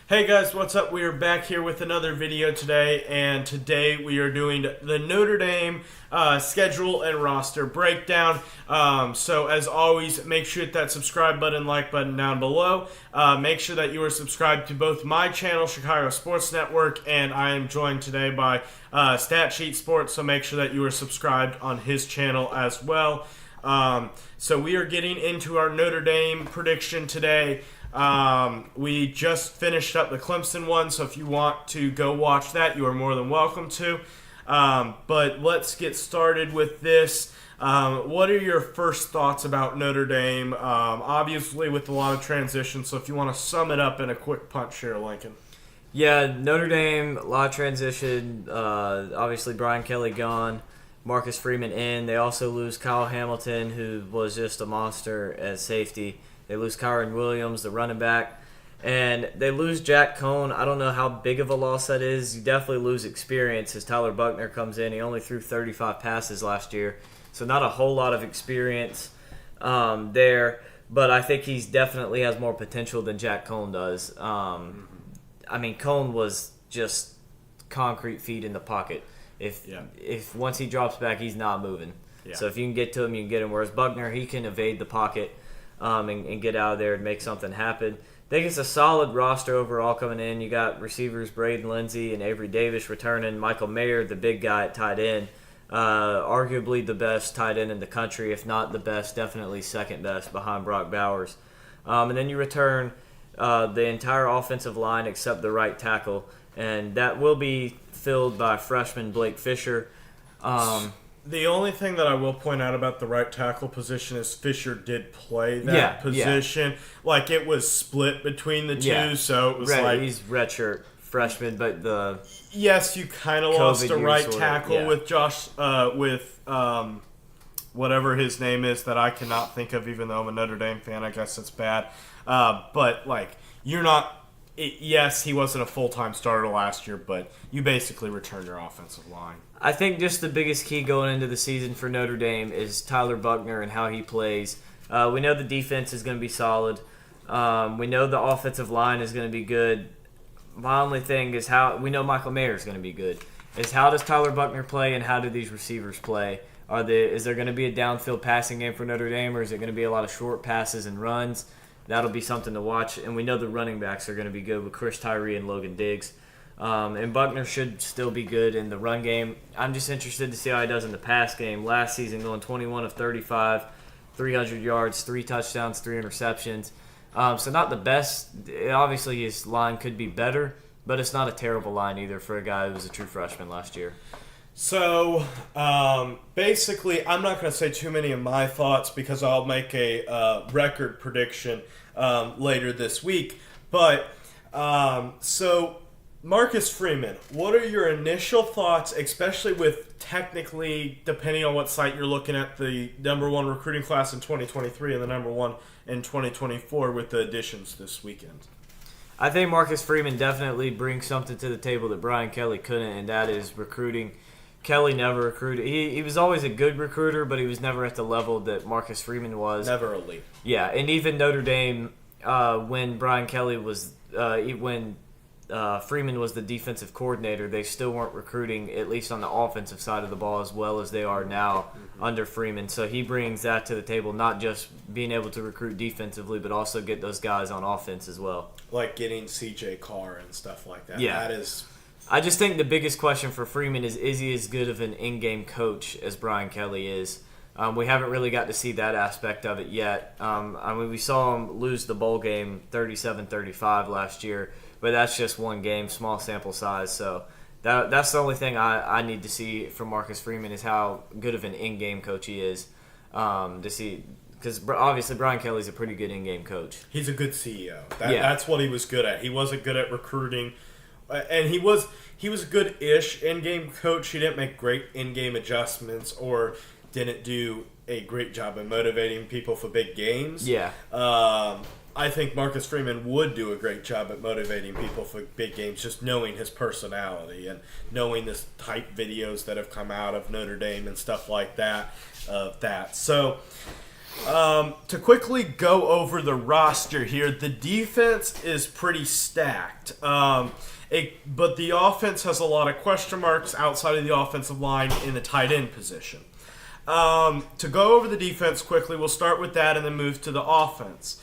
Hey guys, what's up? We are back here with another video today, and today we are doing the Notre Dame schedule and roster breakdown. So as always, make sure to hit that subscribe button, like button down below. Make sure that you are subscribed to both my channel, Chicago Sports Network, and I am joined today by Stat Sheet Sports, so make sure that you are subscribed on his channel as well. So we are getting into our Notre Dame prediction today. We just finished up the Clemson one, so if you want to go watch that, you are more than welcome to. But let's get started with this. What are your first thoughts about Notre Dame? Obviously with a lot of transition, so if you want to sum it up in a quick punch here, Lincoln. Yeah, Notre Dame, a lot of transition. Obviously Brian Kelly gone, Marcus Freeman in. They also lose Kyle Hamilton, who was just a monster at safety. They lose Kyron Williams, the running back, and they lose Jack Cohn. I don't know how big of a loss that is. You definitely lose experience as Tyler Buckner comes in. He only threw 35 passes last year, so not a whole lot of experience there. But I think he definitely has more potential than Jack Cohn does. I mean, Cohn was just concrete feet in the pocket. If once he drops back, he's not moving. Yeah. So if you can get to him, you can get him. Whereas Buckner, he can evade the pocket. And get out of there and make something happen. I think it's a solid roster overall coming in. You got receivers Braden Lindsey and Avery Davis returning. Michael Mayer, the big guy at tight end, arguably the best tight end in the country, if not the best, definitely second best behind Brock Bowers. And then you return the entire offensive line except the right tackle, and that will be filled by freshman Blake Fisher. The only thing that I will point out about the right tackle position is Fisher did play that position. Yeah. Like, it was split between the two, so it was he's redshirt freshman, but yes, you kind of lost a right tackle with Josh, whatever his name is that I cannot think of, even though I'm a Notre Dame fan. I guess it's bad. But, like, you're not... Yes, he wasn't a full-time starter last year, but you basically returned your offensive line. I think just the biggest key going into the season for Notre Dame is Tyler Buckner and how he plays. We know the defense is going to be solid. We know the offensive line is going to be good. My only thing is how we know Michael Mayer is going to be good. Is how does Tyler Buckner play and how do these receivers play? Is there going to be a downfield passing game for Notre Dame, or is it going to be a lot of short passes and runs? That'll be something to watch. And we know the running backs are going to be good with Chris Tyree and Logan Diggs. And Buckner should still be good in the run game. I'm just interested to see how he does in the pass game. Last season, going 21 of 35, 300 yards, 3 touchdowns, 3 interceptions. So not the best. Obviously, his line could be better, but it's not a terrible line either for a guy who was a true freshman last year. So, basically, I'm not going to say too many of my thoughts because I'll make a record prediction later this week. But, so, Marcus Freeman, what are your initial thoughts, especially with technically, depending on what site you're looking at, the number 1 recruiting class in 2023 and the number 1 in 2024 with the additions this weekend? I think Marcus Freeman definitely brings something to the table that Brian Kelly couldn't, and that is recruiting. Kelly never recruited. He was always a good recruiter, but he was never at the level that Marcus Freeman was. Never elite. Yeah, and even Notre Dame, when Brian Kelly was, when Freeman was the defensive coordinator, they still weren't recruiting, at least on the offensive side of the ball, as well as they are now under Freeman. So he brings that to the table, not just being able to recruit defensively, but also get those guys on offense as well. Like getting C.J. Carr and stuff like that. Yeah. That is... I just think the biggest question for Freeman is he as good of an in-game coach as Brian Kelly is? We haven't really got to see that aspect of it yet. I mean, we saw him lose the bowl game 37-35 last year, but that's just one game, small sample size. So that's the only thing I need to see from Marcus Freeman is how good of an in-game coach he is to see. Because obviously Brian Kelly's a pretty good in-game coach. He's a good CEO. That's what he was good at. He wasn't good at recruiting. And he was a good-ish in-game coach. He didn't make great in-game adjustments or didn't do a great job of motivating people for big games. Yeah. I think Marcus Freeman would do a great job at motivating people for big games, just knowing his personality and knowing the type videos that have come out of Notre Dame and stuff like that. So, To quickly go over the roster here, the defense is pretty stacked. But the offense has a lot of question marks outside of the offensive line in the tight end position. To go over the defense quickly, we'll start with that and then move to the offense.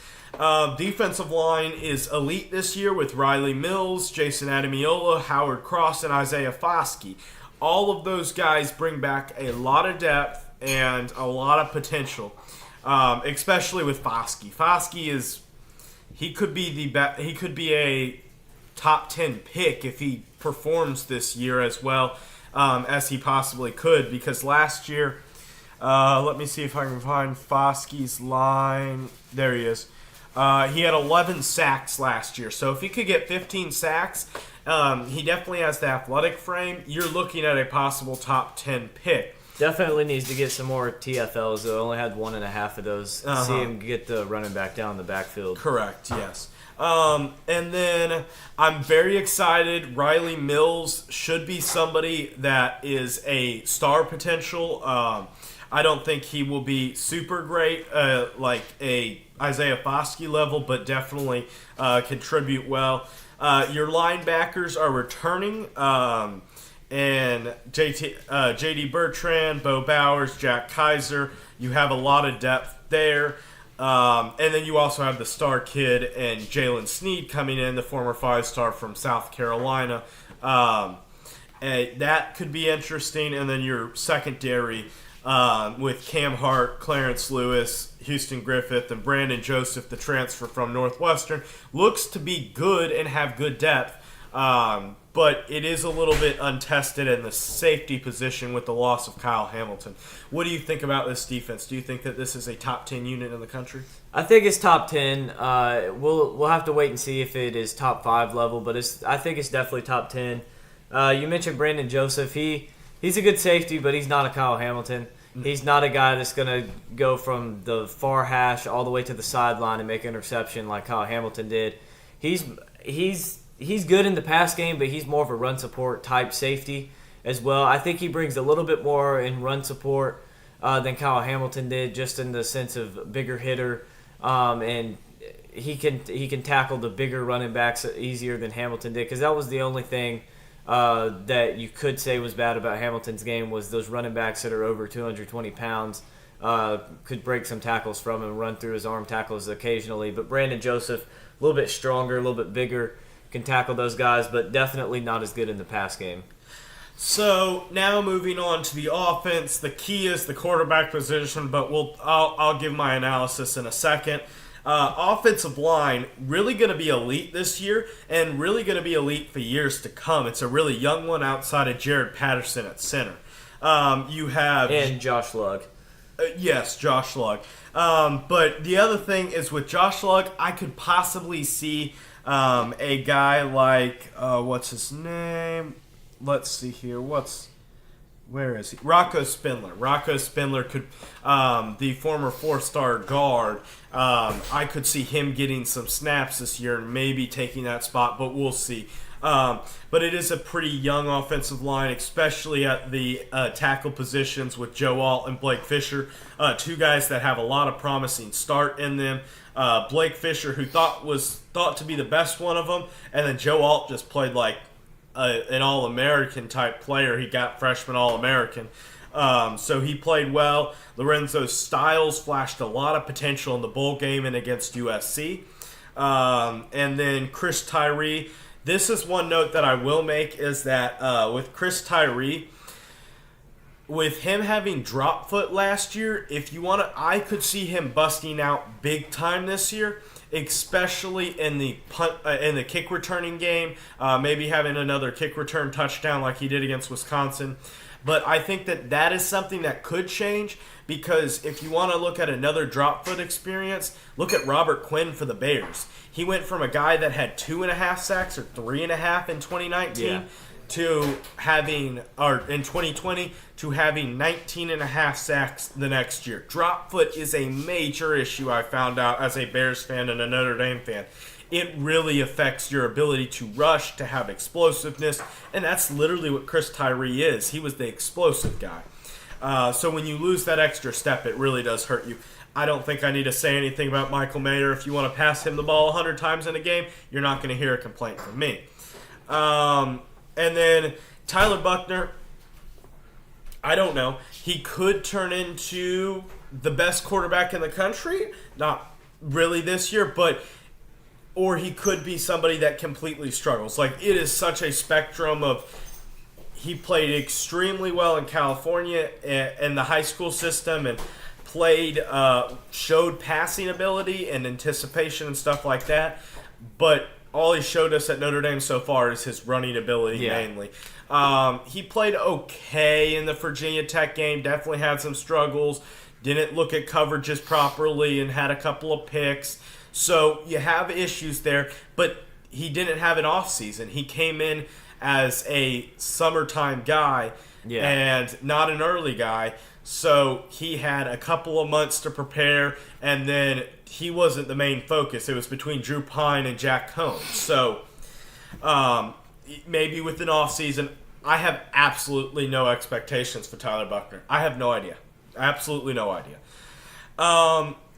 Defensive line is elite this year with Riley Mills, Jason Adamiola, Howard Cross, and Isaiah Foskey. All of those guys bring back a lot of depth and a lot of potential, especially with Foskey. Foskey could be a top 10 pick if he performs this year as well as he possibly could, because last year, let me see if I can find Foskey's line. There he is. He had 11 sacks last year. So if he could get 15 sacks, he definitely has the athletic frame. You're looking at a possible top 10 pick. Definitely needs to get some more TFLs, though. Only had 1.5 of those. See him get the running back down the backfield. Correct, yes. And then I'm very excited. Riley Mills should be somebody that is a star potential. I don't think he will be super great, like a Isaiah Foskey level, but definitely contribute well. Your linebackers are returning, and J.D. Bertrand, Bo Bowers, Jack Kaiser. You have a lot of depth there. And then you also have the star kid and Jalen Sneed coming in, the former 5-star from South Carolina. That could be interesting. And then your secondary with Cam Hart, Clarence Lewis, Houston Griffith, and Brandon Joseph, the transfer from Northwestern, looks to be good and have good depth. But it is a little bit untested in the safety position with the loss of Kyle Hamilton. What do you think about this defense? Do you think that this is a top 10 unit in the country? I think it's top 10. We'll have to wait and see if it is top 5 level, but I think it's definitely top 10. You mentioned Brandon Joseph. He's a good safety, but he's not a Kyle Hamilton. He's not a guy that's going to go from the far hash all the way to the sideline and make an interception like Kyle Hamilton did. He's good in the pass game, but he's more of a run support type safety as well. I think he brings a little bit more in run support than Kyle Hamilton did, just in the sense of bigger hitter, and he can tackle the bigger running backs easier than Hamilton did, because that was the only thing that you could say was bad about Hamilton's game, was those running backs that are over 220 pounds could break some tackles from him and run through his arm tackles occasionally. But Brandon Joseph, a little bit stronger, a little bit bigger, can tackle those guys, but definitely not as good in the pass game. So now moving on to the offense, the key is the quarterback position, but I'll give my analysis in a second. Offensive line, really going to be elite this year and really going to be elite for years to come. It's a really young one outside of Jared Patterson at center. You have... And Josh Lugg. Yes, Josh Lugg. But the other thing is with Josh Lugg, I could possibly see a guy like, what's his name? Let's see here. Where is he? Rocco Spindler. Rocco Spindler could, the former 4-star guard, I could see him getting some snaps this year and maybe taking that spot, but we'll see. But it is a pretty young offensive line, especially at the tackle positions with Joe Alt and Blake Fisher, two guys that have a lot of promising start in them. Blake Fisher, who was thought to be the best one of them, and then Joe Alt just played like an All-American type player. He got freshman All-American. So he played well. Lorenzo Styles flashed a lot of potential in the bowl game and against USC. And then Chris Tyree. This is one note that I will make, is that with Chris Tyree, with him having drop foot last year, I could see him busting out big time this year, especially in the kick returning game, maybe having another kick return touchdown like he did against Wisconsin. But I think that is something that could change, because if you want to look at another drop foot experience, look at Robert Quinn for the Bears. He went from a guy that had 2.5 sacks or 3.5 in 2019 to having, or in 2020, to having 19.5 sacks the next year. Drop foot is a major issue, I found out as a Bears fan and a Notre Dame fan. It really affects your ability to rush, to have explosiveness, and that's literally what Chris Tyree is. He was the explosive guy. So when you lose that extra step, it really does hurt you. I don't think I need to say anything about Michael Mayer. If you want to pass him the ball 100 times in a game, you're not going to hear a complaint from me. And then Tyler Buckner, I don't know. He could turn into the best quarterback in the country. Not really this year, or he could be somebody that completely struggles. Like, it is such a spectrum of, he played extremely well in California and the high school system and showed passing ability and anticipation and stuff like that. But all he showed us at Notre Dame so far is his running ability mainly. He played okay in the Virginia Tech game, definitely had some struggles, didn't look at coverages properly and had a couple of picks. So you have issues there, but he didn't have an off season. He came in as a summertime guy and not an early guy. So he had a couple of months to prepare, and then he wasn't the main focus. It was between Drew Pine and Jack Cohn. So maybe with an off season, I have absolutely no expectations for Tyler Buckner. I have no idea. Absolutely no idea.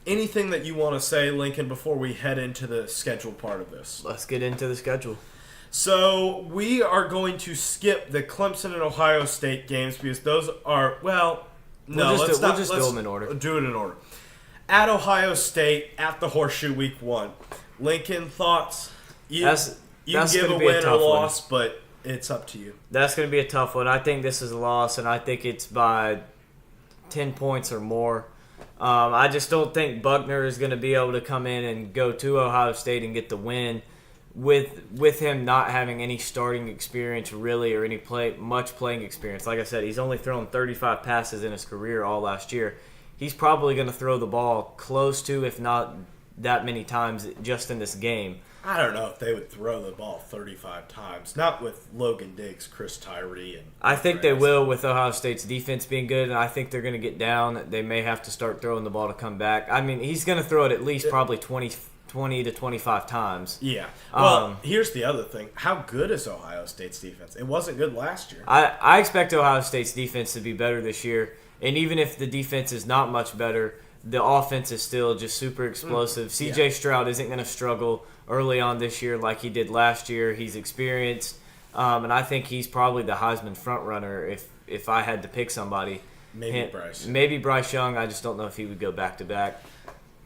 Anything that you want to say, Lincoln, before we head into the schedule part of this? Let's get into the schedule. So we are going to skip the Clemson and Ohio State games because those are, let's do them in order. Do it in order. At Ohio State, at the Horseshoe, Week 1. Lincoln, thoughts? You can give a win or loss, but it's up to you. That's going to be a tough one. I think this is a loss, and I think it's by 10 points or more. I just don't think Buckner is going to be able to come in and go to Ohio State and get the win with him not having any starting experience really or any much playing experience. Like I said, he's only thrown 35 passes in his career all last year. He's probably going to throw the ball close to, if not that many times, just in this game. I don't know if they would throw the ball 35 times. Not with Logan Diggs, Chris Tyree. I think they will with Ohio State's defense being good, and I think they're going to get down. They may have to start throwing the ball to come back. I mean, he's going to throw it at least probably 20 to 25 times. Yeah. Well, here's the other thing. How good is Ohio State's defense? It wasn't good last year. I expect Ohio State's defense to be better this year, and even if the defense is not much better, the offense is still just super explosive. C.J. Stroud isn't going to struggle early on this year like he did last year. He's experienced, and I think he's probably the Heisman frontrunner if I had to pick somebody. Maybe Bryce Young. I just don't know if he would go back-to-back.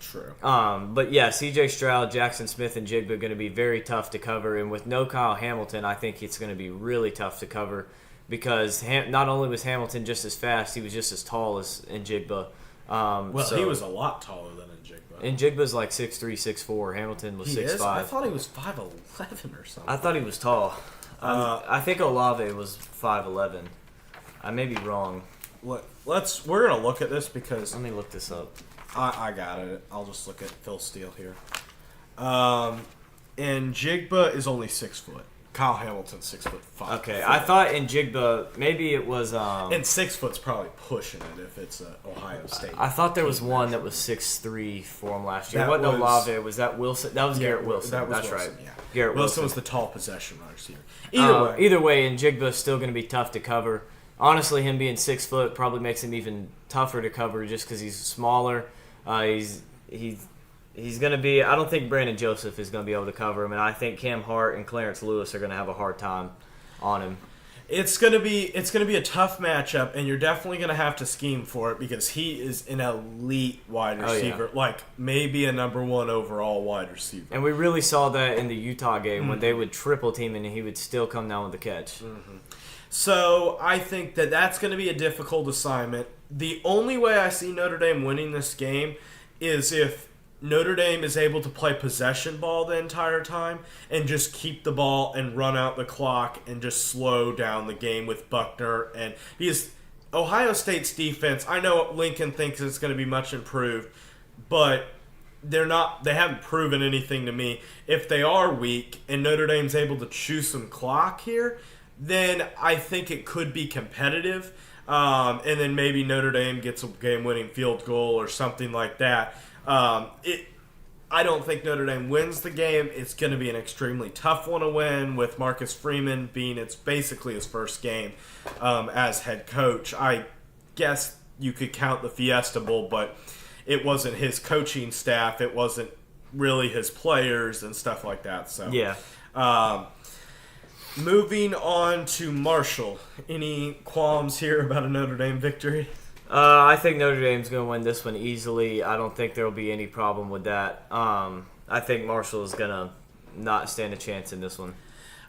True. But yeah, C.J. Stroud, Jackson Smith, and Jigba are going to be very tough to cover. And with no Kyle Hamilton, I think it's going to be really tough to cover because not only was Hamilton just as fast, he was just as tall as Njigba. He was a lot taller than Njigba. Njigba's like 6'3", 6'4". Hamilton was 6'5". I thought he was 5'11" or something. I thought he was tall. I think Olave was 5'11". I may be wrong. We're gonna look at this because let me look this up. I got it. I'll just look at Phil Steele here. And Njigba is only 6 foot. Kyle Hamilton's 6'5". Okay, I thought Njigba maybe it was. And 6 foot's probably pushing it if it's Ohio State. I thought there was one that was 6'3" for him last year. What Olave was that? Wilson? That was Garrett Wilson. That's Wilson, right. Yeah. Garrett Wilson Wilson was the tall possession receiver. Either way, Njigba is still going to be tough to cover. Honestly, him being 6 foot probably makes him even tougher to cover just because he's smaller. He's going to be. I don't think Brandon Joseph is going to be able to cover him, and I think Cam Hart and Clarence Lewis are going to have a hard time on him. It's going to be a tough matchup, and you're definitely going to have to scheme for it because he is an elite wide receiver, like maybe a number 1 overall wide receiver. And we really saw that in the Utah game when they would triple team and he would still come down with the catch. Mm-hmm. So I think that's going to be a difficult assignment. The only way I see Notre Dame winning this game is if Notre Dame is able to play possession ball the entire time and just keep the ball and run out the clock and just slow down the game with Buckner. And because Ohio State's defense, I know Lincoln thinks it's going to be much improved, but they haven't proven anything to me. If they are weak and Notre Dame's able to chew some clock here, then I think it could be competitive. And then maybe Notre Dame gets a game-winning field goal or something like that. I don't think Notre Dame wins the game. It's going to be an extremely tough one to win with Marcus Freeman being basically his first game as head coach. I guess you could count the Fiesta Bowl, but it wasn't his coaching staff, it wasn't really his players and stuff like that. So yeah. Moving on to Marshall. Any qualms here about a Notre Dame victory? I think Notre Dame's going to win this one easily. I don't think there will be any problem with that. I think Marshall is going to not stand a chance in this one.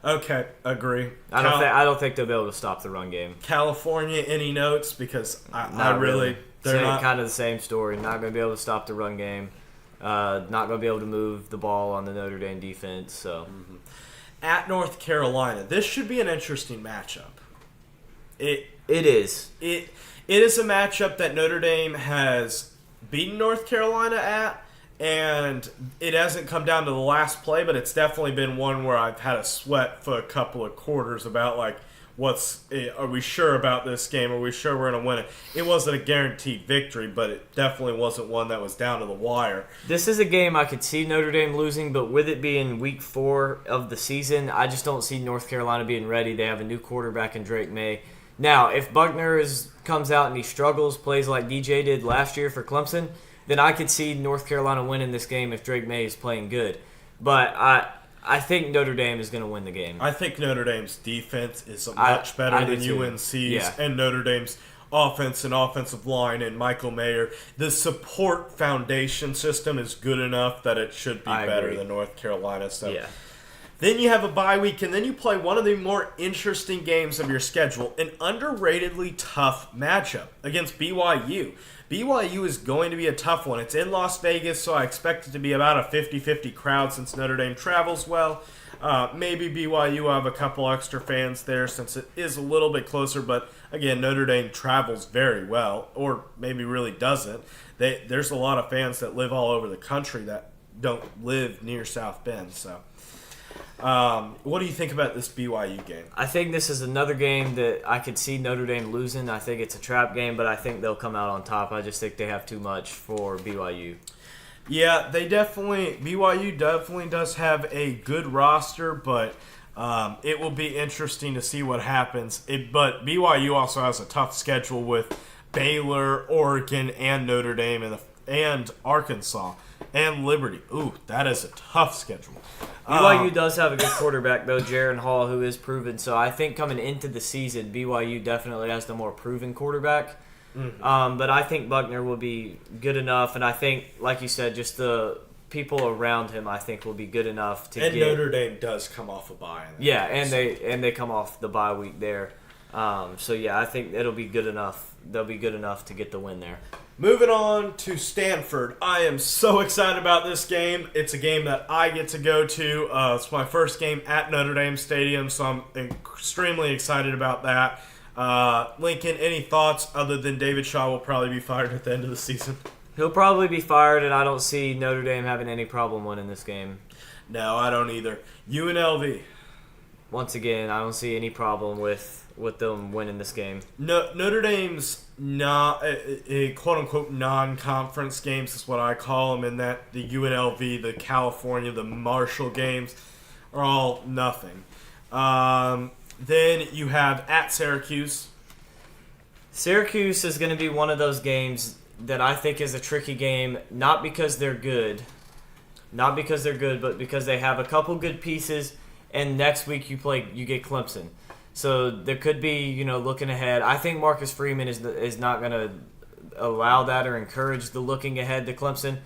Okay, agree. I don't think they'll be able to stop the run game. California, any notes? Because I really they're not kind of the same story. Not going to be able to stop the run game. Not going to be able to move the ball on the Notre Dame defense. So, At North Carolina, this should be an interesting matchup. It is. It is a matchup that Notre Dame has beaten North Carolina at. And it hasn't come down to the last play, but it's definitely been one where I've had a sweat for a couple of quarters about, like, are we sure about this game? Are we sure we're going to win it? It wasn't a guaranteed victory, but it definitely wasn't one that was down to the wire. This is a game I could see Notre Dame losing, but with it being week 4 of the season, I just don't see North Carolina being ready. They have a new quarterback in Drake May. Now, if Buckner comes out and he struggles, plays like DJ did last year for Clemson, then I could see North Carolina winning this game if Drake May is playing good. But I think Notre Dame is going to win the game. I think Notre Dame's defense is much better than UNC's, and Notre Dame's offense and offensive line and Michael Mayer. The support foundation system is good enough that it should be better than North Carolina. So. Yeah. Then you have a bye week, and then you play one of the more interesting games of your schedule, an underratedly tough matchup against BYU. BYU is going to be a tough one. It's in Las Vegas, so I expect it to be about a 50-50 crowd since Notre Dame travels well. Maybe BYU will have a couple extra fans there since it is a little bit closer, but again, Notre Dame travels very well, or maybe really doesn't. There's a lot of fans that live all over the country that don't live near South Bend, so... what do you think about this BYU game? I think this is another game that I could see Notre Dame losing. I think it's a trap game, but I think they'll come out on top. I just think they have too much for BYU. Yeah, BYU definitely does have a good roster, but it will be interesting to see what happens. But BYU also has a tough schedule with Baylor, Oregon, and Notre Dame, and Arkansas. And Liberty. Ooh, that is a tough schedule. BYU does have a good quarterback, though, Jaron Hall, who is proven. So I think coming into the season, BYU definitely has the more proven quarterback. Mm-hmm. But I think Buckner will be good enough. And I think, like you said, just the people around him, I think, will be good enough to get... And Notre Dame does come off a bye. Yeah, and they come off the bye week there. So, yeah, I think it'll be good enough. They'll be good enough to get the win there. Moving on to Stanford. I am so excited about this game. It's a game that I get to go to. It's my first game at Notre Dame Stadium, so I'm extremely excited about that. Lincoln, any thoughts other than David Shaw will probably be fired at the end of the season? He'll probably be fired, and I don't see Notre Dame having any problem winning this game. No, I don't either. UNLV. Once again, I don't see any problem with them winning this game. No, Notre Dame's not a quote-unquote non-conference games is what I call them, in that the UNLV, the California, the Marshall games are all nothing. Then you have at Syracuse. Syracuse is going to be one of those games that I think is a tricky game, not because they're good, but because they have a couple good pieces, and next week you get Clemson. So there could be, looking ahead. I think Marcus Freeman is not going to allow that or encourage the looking ahead to Clemson.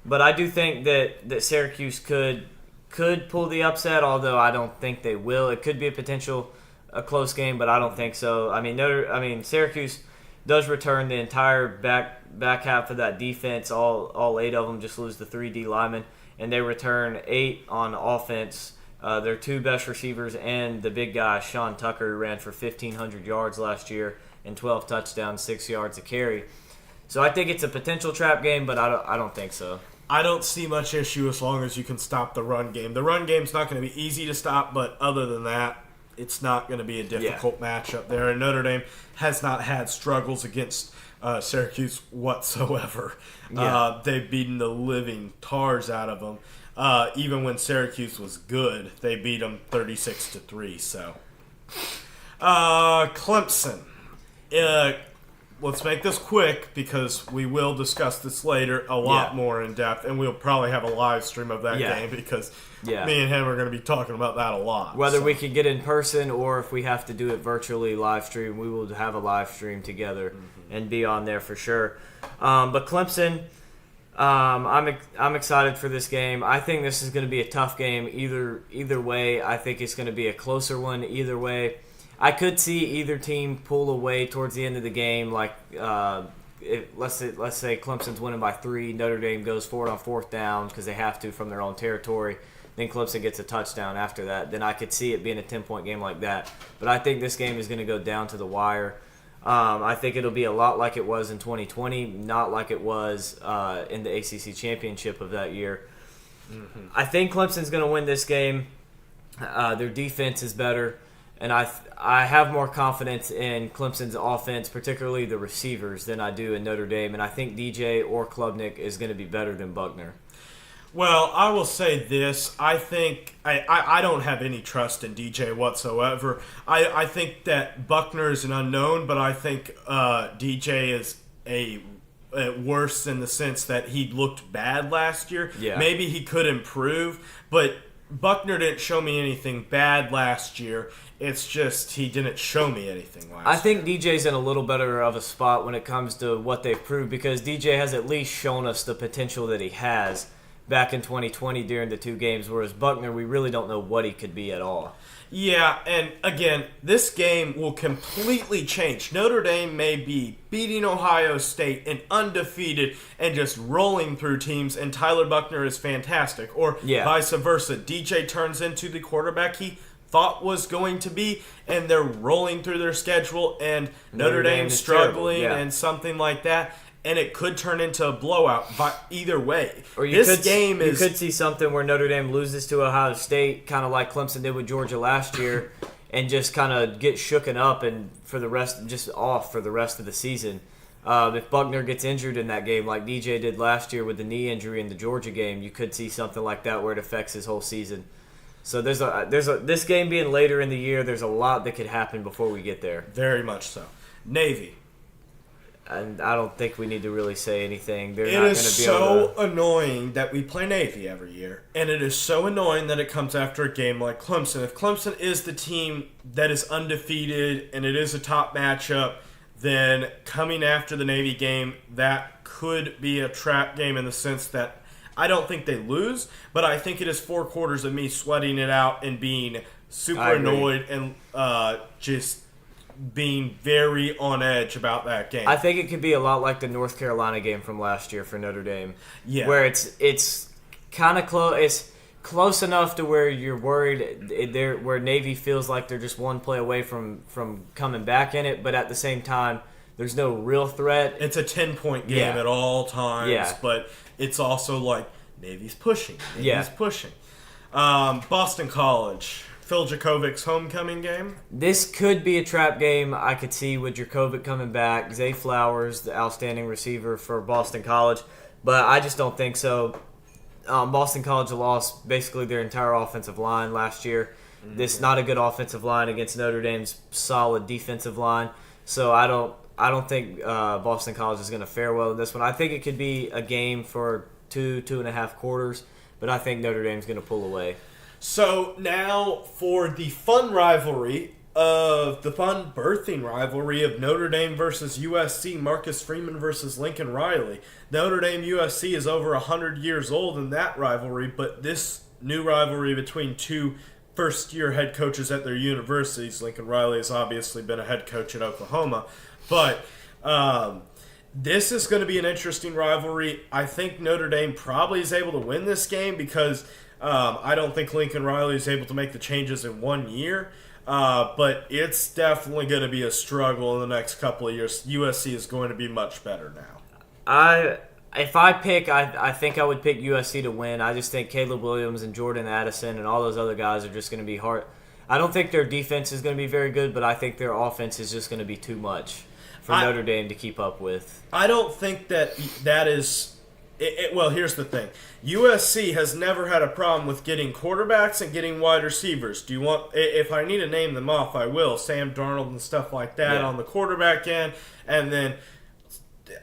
But I do think that Syracuse could pull the upset, although I don't think they will. It could be a close game, but I don't think so. I mean, Syracuse does return the entire back half of that defense. All 8 of them just lose the 3D linemen, and they return 8 on offense. Their 2 best receivers and the big guy, Sean Tucker, who ran for 1,500 yards last year and 12 touchdowns, 6 yards a carry. So I think it's a potential trap game, but I don't think so. I don't see much issue as long as you can stop the run game. The run game's not going to be easy to stop, but other than that, it's not going to be a difficult matchup there. And Notre Dame has not had struggles against Syracuse whatsoever. Yeah. They've beaten the living tars out of them. Even when Syracuse was good, they beat them 36-3. So, Clemson, let's make this quick because we will discuss this later a lot more in depth, and we'll probably have a live stream of that game because me and him are going to be talking about that a lot. Whether we can get in person or if we have to do it virtually live stream, we will have a live stream together and be on there for sure. But Clemson, I'm excited for this game. I think this is going to be a tough game either way. I think it's going to be a closer one either way. I could see either team pull away towards the end of the game. Like, let's say Clemson's winning by 3. Notre Dame goes for it on 4th down because they have to from their own territory. Then Clemson gets a touchdown after that. Then I could see it being a 10-point game like that. But I think this game is going to go down to the wire. I think it'll be a lot like it was in 2020, not like it was in the ACC championship of that year. I think Clemson's going to win this game. Their defense is better. And I have more confidence in Clemson's offense, particularly the receivers, than I do in Notre Dame. And I think DJ or Klubnik is going to be better than Buckner. Well, I will say this. I think I don't have any trust in DJ whatsoever. I think that Buckner is an unknown, but I think DJ is a worse in the sense that he looked bad last year. Yeah. Maybe he could improve, but Buckner didn't show me anything bad last year. It's just he didn't show me anything last year. I think DJ's in a little better of a spot when it comes to what they've proved because DJ has at least shown us the potential that he has back in 2020 during the 2 games, whereas Buckner, we really don't know what he could be at all. Yeah, and again, this game will completely change. Notre Dame may be beating Ohio State and undefeated and just rolling through teams, and Tyler Buckner is fantastic. Or vice versa. DJ turns into the quarterback he thought was going to be, and they're rolling through their schedule, and Notre Dame struggling and something like that. And it could turn into a blowout either way. Or you could see something where Notre Dame loses to Ohio State, kind of like Clemson did with Georgia last year, and just kind of get shooken up and just off for the rest of the season. If Buckner gets injured in that game, like DJ did last year with the knee injury in the Georgia game, you could see something like that where it affects his whole season. So this game being later in the year, there's a lot that could happen before we get there. Very much so. Navy. And I don't think we need to really say anything. It is so annoying that we play Navy every year. And it is so annoying that it comes after a game like Clemson. If Clemson is the team that is undefeated and it is a top matchup, then coming after the Navy game, that could be a trap game in the sense that I don't think they lose, but I think it is 4 quarters of me sweating it out and being super annoyed and just being very on edge about that game. I think it could be a lot like the North Carolina game from last year for Notre Dame. Yeah. Where it's kind of close. It's close enough to where you're worried where Navy feels like they're just one play away from coming back in it, but at the same time, there's no real threat. It's a 10-point game at all times, but it's also like Navy's pushing. Navy's pushing. Boston College. Phil Jacobic's homecoming game. This could be a trap game. I could see with Jacobic coming back. Zay Flowers, the outstanding receiver for Boston College. But I just don't think so. Boston College lost basically their entire offensive line last year. This is not a good offensive line against Notre Dame's solid defensive line. So I don't think Boston College is going to fare well in this one. I think it could be a game for 2.5 quarters. But I think Notre Dame's going to pull away. So now for the fun birthing rivalry of Notre Dame versus USC, Marcus Freeman versus Lincoln Riley. Notre Dame USC is over 100 years old in that rivalry, but this new rivalry between 2 first-year head coaches at their universities. Lincoln Riley has obviously been a head coach at Oklahoma, but this is going to be an interesting rivalry. I think Notre Dame probably is able to win this game because I don't think Lincoln Riley is able to make the changes in 1 year, but it's definitely going to be a struggle in the next couple of years. USC is going to be much better now. If I pick, I think I would pick USC to win. I just think Caleb Williams and Jordan Addison and all those other guys are just going to be hard. I don't think their defense is going to be very good, but I think their offense is just going to be too much for Notre Dame to keep up with. I don't think that is Well, here's the thing. USC has never had a problem with getting quarterbacks and getting wide receivers. Do you want? If I need to name them off, I will. Sam Darnold and stuff like that on the quarterback end, and then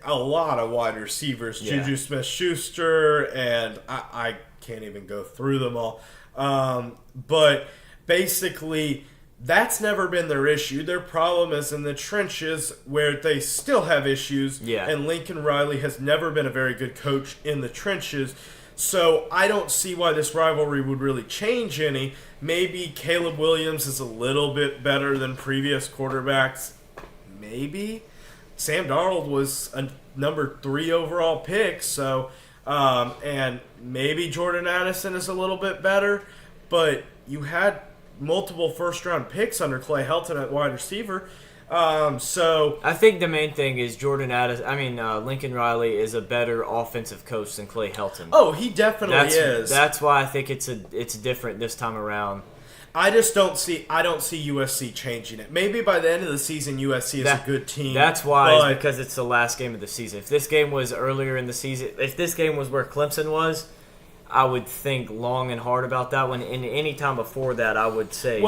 a lot of wide receivers. Yeah. Juju Smith-Schuster, and I can't even go through them all. But basically, that's never been their issue. Their problem is in the trenches where they still have issues. Yeah. And Lincoln Riley has never been a very good coach in the trenches. So I don't see why this rivalry would really change any. Maybe Caleb Williams is a little bit better than previous quarterbacks. Maybe. Sam Darnold was a number 3 overall pick. So, and maybe Jordan Addison is a little bit better. But you had multiple first-round picks under Clay Helton at wide receiver. So I think the main thing is Lincoln Riley is a better offensive coach than Clay Helton. Oh, he definitely is. That's why I think it's different this time around. I don't see USC changing it. Maybe by the end of the season, USC is a good team. That's why, it's because it's the last game of the season. If this game was earlier in the season, if this game was where Clemson was, I would think long and hard about that one. And any time before that, I would say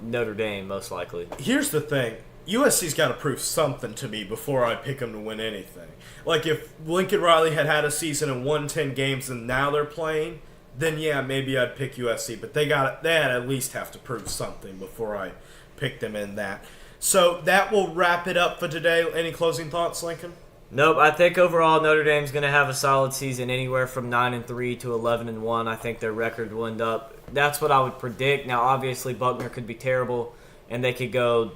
Notre Dame, most likely. Here's the thing. USC's got to prove something to me before I pick them to win anything. Like, if Lincoln Riley had a season and won 10 games and now they're playing, then yeah, maybe I'd pick USC. But they at least have to prove something before I pick them in that. So that will wrap it up for today. Any closing thoughts, Lincoln? Nope. I think overall Notre Dame's going to have a solid season, anywhere from 9-3 to 11-1. I think their record will end up. That's what I would predict. Now, obviously, Buckner could be terrible, and they could go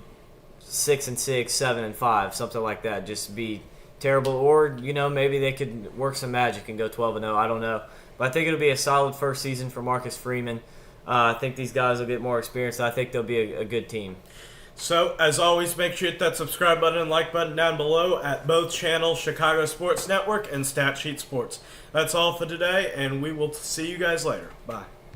6-6, 7-5, something like that. Just be terrible, or maybe they could work some magic and go 12-0. I don't know, but I think it'll be a solid first season for Marcus Freeman. I think these guys will get more experience, and I think they'll be a good team. So, as always, make sure you hit that subscribe button and like button down below at both channels, Chicago Sports Network and Stat Sheet Sports. That's all for today, and we will see you guys later. Bye.